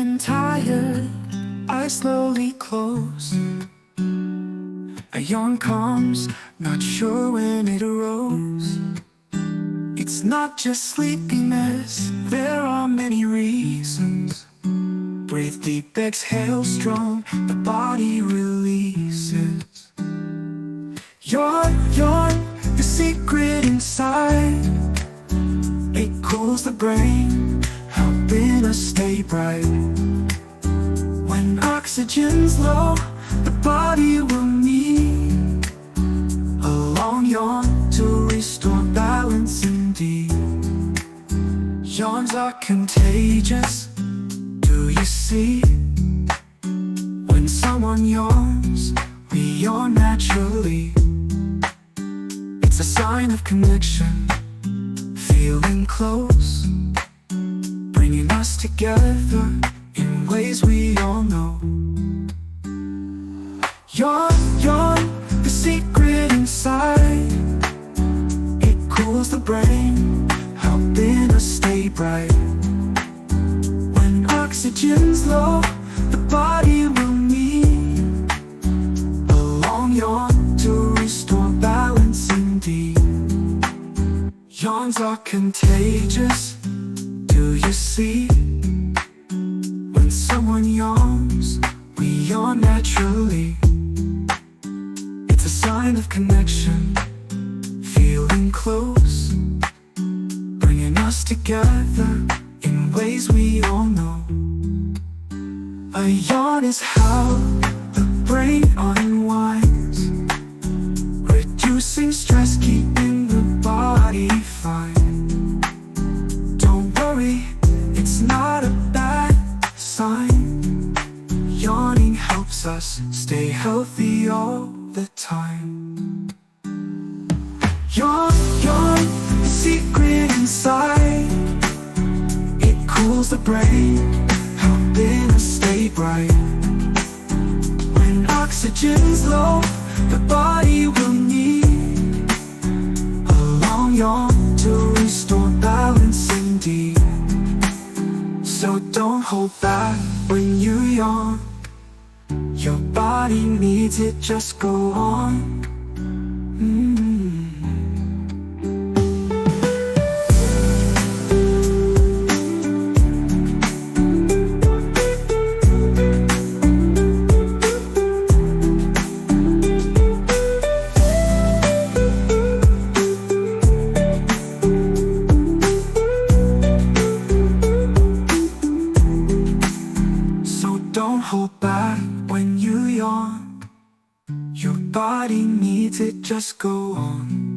When tired, I slowly close. A yawn comes, not sure when it arose. It's not just sleepiness, there are many reasons. Breathe deep, exhale strong, the body releases. Yawn, the secret inside. It cools the brain, helping us stay bright. When oxygen's low, the body will need a long yawn to restore balance indeed. Yawns are contagious, do you see? When someone yawns, we yawn naturally. It's a sign of connection, feeling close, bringing us together in ways we all know. Yawn, the secret inside. It cools the brain, helping us stay bright. When oxygen's low, the body will need a long yawn to restore balance indeed. Yawns are contagious, do you see? When someone yawns, we yawn naturally. It's a sign of connection, feeling close, bringing us together in ways we all know. A yawn is how the brain unwinds, reducing stress, keeping the body fine. Don't worry, it's not a bad sign. Yawning helps us stay healthy all the time. Yawn, secret inside. It cools the brain, helping us stay bright. When oxygen's low, the body will need a long yawn to restore balance indeed. So don't hold back when you yawn. Your body needs it, just go on. Don't hold back when you yawn. Your body needs it, just go on.